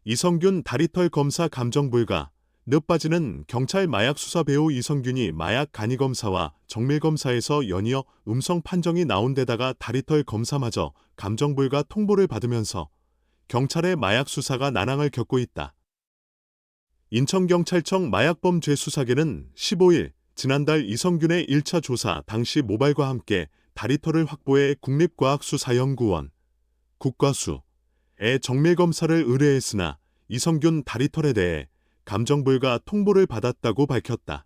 이성균 다리털 검사 감정 불가. 늦빠지는 경찰 마약 수사 배우 이성균이 마약 간이 검사와 정밀 검사에서 연이어 음성 판정이 나온 데다가 다리털 검사마저 감정 불가 통보를 받으면서 경찰의 마약 수사가 난항을 겪고 있다. 인천경찰청 마약범죄수사계는 15일 지난달 이성균의 1차 조사 당시 모발과 함께 다리털을 확보해 국립과학수사연구원 국과수에 정밀검사를 의뢰했으나 이성균 다리털에 대해 감정불가 통보를 받았다고 밝혔다.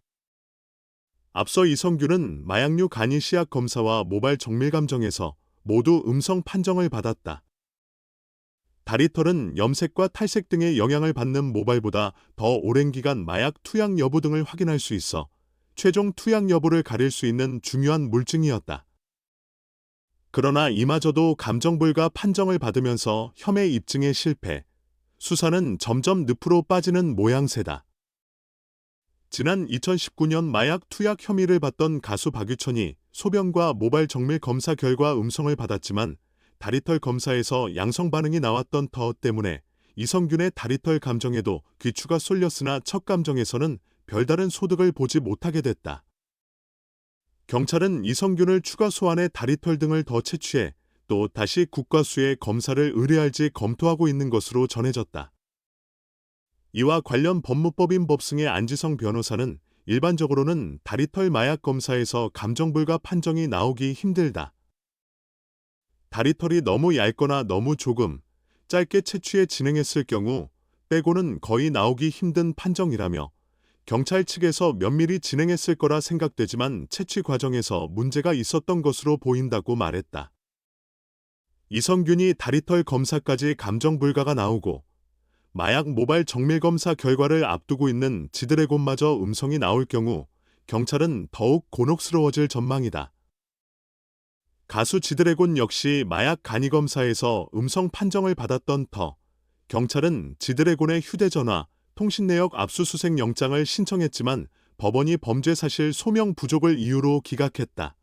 앞서 이성균은 마약류 간이 시약 검사와 모발 정밀감정에서 모두 음성 판정을 받았다. 다리털은 염색과 탈색 등의 영향을 받는 모발보다 더 오랜 기간 마약 투약 여부 등을 확인할 수 있어 최종 투약 여부를 가릴 수 있는 중요한 물증이었다. 그러나 이마저도 감정불가 판정을 받으면서 혐의 입증에 실패, 수사는 점점 늪으로 빠지는 모양새다. 지난 2019년 마약 투약 혐의를 받던 가수 박유천이 소변과 모발 정밀 검사 결과 음성을 받았지만 다리털 검사에서 양성 반응이 나왔던 터 때문에 이성균의 다리털 감정에도 귀추가 쏠렸으나 첫 감정에서는 별다른 소득을 보지 못하게 됐다. 경찰은 이성균을 추가 소환해 다리털 등을 더 채취해 또 다시 국과수에 검사를 의뢰할지 검토하고 있는 것으로 전해졌다. 이와 관련 법무법인 법승의 안지성 변호사는 일반적으로는 다리털 마약 검사에서 감정불가 판정이 나오기 힘들다. 다리털이 너무 얇거나 너무 조금, 짧게 채취해 진행했을 경우 빼고는 거의 나오기 힘든 판정이라며 경찰 측에서 면밀히 진행했을 거라 생각되지만 채취 과정에서 문제가 있었던 것으로 보인다고 말했다. 이성균이 다리털 검사까지 감정불가가 나오고 마약 모발 정밀검사 결과를 앞두고 있는 지드래곤마저 음성이 나올 경우 경찰은 더욱 곤혹스러워질 전망이다. 가수 지드래곤 역시 마약 간이 검사에서 음성 판정을 받았던 터, 경찰은 지드래곤의 휴대전화, 통신내역 압수수색 영장을 신청했지만 법원이 범죄 사실 소명 부족을 이유로 기각했다.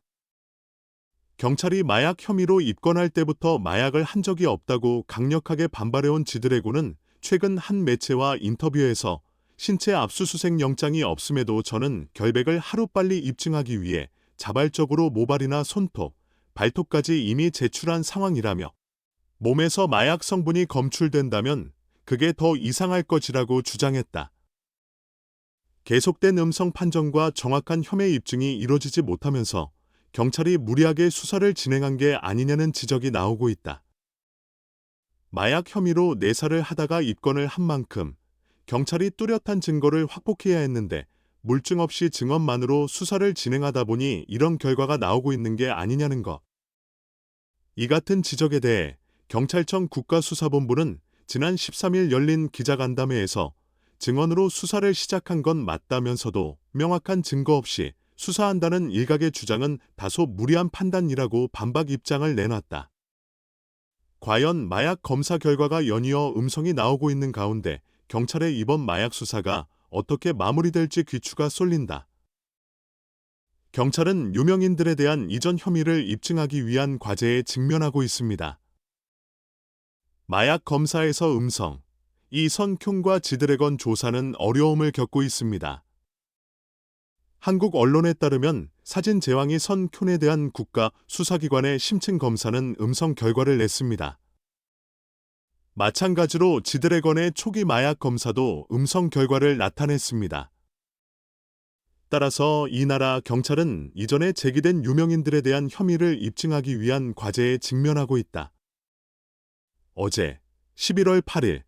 경찰이 마약 혐의로 입건할 때부터 마약을 한 적이 없다고 강력하게 반발해온 지드래곤은 최근 한 매체와 인터뷰에서 신체 압수수색 영장이 없음에도 저는 결백을 하루빨리 입증하기 위해 자발적으로 모발이나 손톱, 발톱까지 이미 제출한 상황이라며 몸에서 마약 성분이 검출된다면 그게 더 이상할 것이라고 주장했다. 계속된 음성 판정과 정확한 혐의 입증이 이뤄지지 못하면서 경찰이 무리하게 수사를 진행한 게 아니냐는 지적이 나오고 있다. 마약 혐의로 내사를 하다가 입건을 한 만큼 경찰이 뚜렷한 증거를 확보해야 했는데 물증 없이 증언만으로 수사를 진행하다 보니 이런 결과가 나오고 있는 게 아니냐는 것. 이 같은 지적에 대해 경찰청 국가수사본부는 지난 13일 열린 기자간담회에서 증언으로 수사를 시작한 건 맞다면서도 명확한 증거 없이 수사한다는 일각의 주장은 다소 무리한 판단이라고 반박 입장을 내놨다. 과연 마약 검사 결과가 연이어 음성이 나오고 있는 가운데 경찰의 이번 마약 수사가 어떻게 마무리될지 귀추가 쏠린다. 경찰은 유명인들에 대한 이전 혐의를 입증하기 위한 과제에 직면하고 있습니다. 마약 검사에서 음성, 이 선켐과 지드래곤 조사는 어려움을 겪고 있습니다. 한국 언론에 따르면 사진 제왕이 선켐에 대한 국가 수사기관의 심층 검사는 음성 결과를 냈습니다. 마찬가지로 지드래곤의 초기 마약 검사도 음성 결과를 나타냈습니다. 따라서 이 나라 경찰은 이전에 제기된 유명인들에 대한 혐의를 입증하기 위한 과제에 직면하고 있다. 어제 11월 8일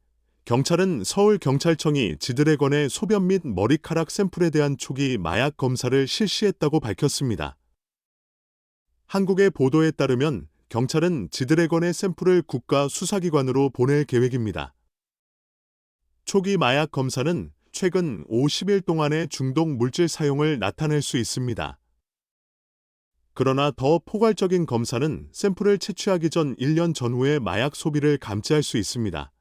경찰은 서울경찰청이 지드래곤의 소변 및 머리카락 샘플에 대한 초기 마약 검사를 실시했다고 밝혔습니다. 한국의 보도에 따르면 경찰은 지드래곤의 샘플을 국가 수사기관으로 보낼 계획입니다. 초기 마약 검사는 최근 50일 동안의 중독 물질 사용을 나타낼 수 있습니다. 그러나 더 포괄적인 검사는 샘플을 채취하기 전 1년 전후의 마약 소비를 감지할 수 있습니다.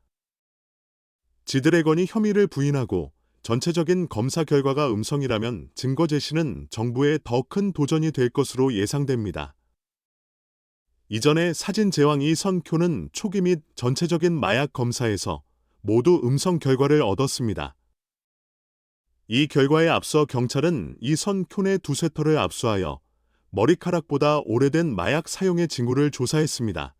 지드래곤이 혐의를 부인하고 전체적인 검사 결과가 음성이라면 증거 제시는 정부에 더 큰 도전이 될 것으로 예상됩니다. 이전에 사진 제왕 이 선켐은 초기 및 전체적인 마약 검사에서 모두 음성 결과를 얻었습니다. 이 결과에 앞서 경찰은 이선 쿄네 두세 터를 압수하여 머리카락보다 오래된 마약 사용의 징후를 조사했습니다.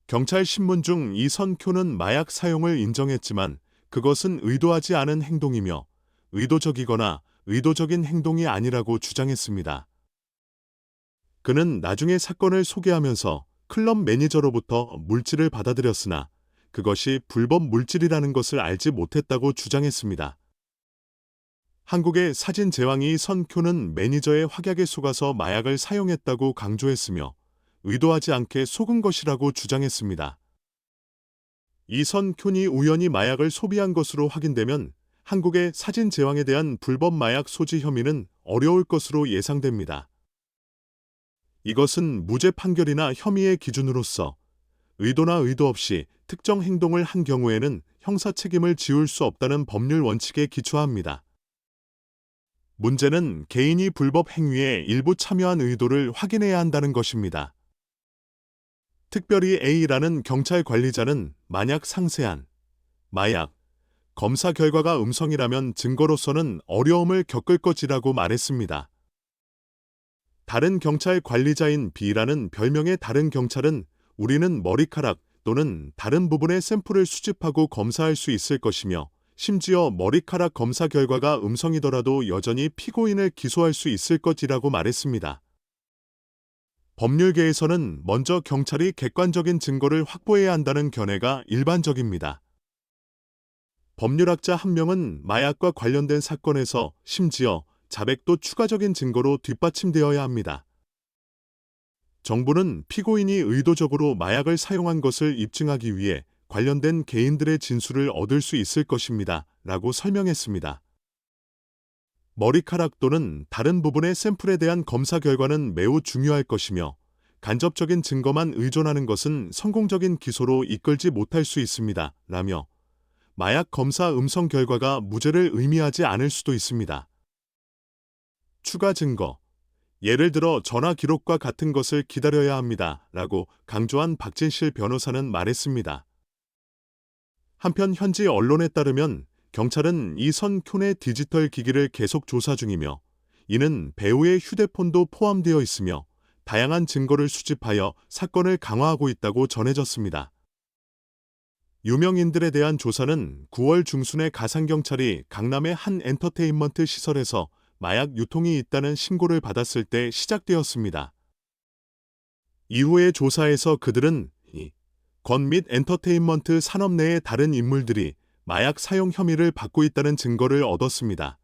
경찰 신문 중 이선 쿄는 마약 사용을 인정했지만 그것은 의도하지 않은 행동이며 의도적이거나 의도적인 행동이 아니라고 주장했습니다. 그는 나중에 사건을 소개하면서 클럽 매니저로부터 물질을 받아들였으나 그것이 불법 물질이라는 것을 알지 못했다고 주장했습니다. 한국의 사진 제왕이 선쿄는 매니저의 확약에 속아서 마약을 사용했다고 강조했으며 의도하지 않게 속은 것이라고 주장했습니다. 이 선쿄이 우연히 마약을 소비한 것으로 확인되면 한국의 사진 제왕에 대한 불법 마약 소지 혐의는 어려울 것으로 예상됩니다. 이것은 무죄 판결이나 혐의의 기준으로서 의도나 의도 없이 특정 행동을 한 경우에는 형사 책임을 지울 수 없다는 법률 원칙에 기초합니다. 문제는 개인이 불법 행위에 일부 참여한 의도를 확인해야 한다는 것입니다. 특별히 A라는 경찰 관리자는 만약 상세한 마약 검사 결과가 음성이라면 증거로서는 어려움을 겪을 것이라고 말했습니다. 다른 경찰 관리자인 B라는 별명의 다른 경찰은 우리는 머리카락 또는 다른 부분의 샘플을 수집하고 검사할 수 있을 것이며 심지어 머리카락 검사 결과가 음성이더라도 여전히 피고인을 기소할 수 있을 것이라고 말했습니다. 법률계에서는 먼저 경찰이 객관적인 증거를 확보해야 한다는 견해가 일반적입니다. 법률학자 한 명은 마약과 관련된 사건에서 심지어 자백도 추가적인 증거로 뒷받침되어야 합니다. 정부는 피고인이 의도적으로 마약을 사용한 것을 입증하기 위해 관련된 개인들의 진술을 얻을 수 있을 것입니다. 라고 설명했습니다. 머리카락 또는 다른 부분의 샘플에 대한 검사 결과는 매우 중요할 것이며 간접적인 증거만 의존하는 것은 성공적인 기소로 이끌지 못할 수 있습니다. 라며 마약 검사 음성 결과가 무죄를 의미하지 않을 수도 있습니다. 추가 증거, 예를 들어 전화 기록과 같은 것을 기다려야 합니다. 라고 강조한 박진실 변호사는 말했습니다. 한편 현지 언론에 따르면 경찰은 이 선쿄네 디지털 기기를 계속 조사 중이며 이는 배우의 휴대폰도 포함되어 있으며 다양한 증거를 수집하여 사건을 강화하고 있다고 전해졌습니다. 유명인들에 대한 조사는 9월 중순에 가상경찰이 강남의 한 엔터테인먼트 시설에서 마약 유통이 있다는 신고를 받았을 때 시작되었습니다. 이후의 조사에서 그들은 건 및 엔터테인먼트 산업 내의 다른 인물들이 마약 사용 혐의를 받고 있다는 증거를 얻었습니다.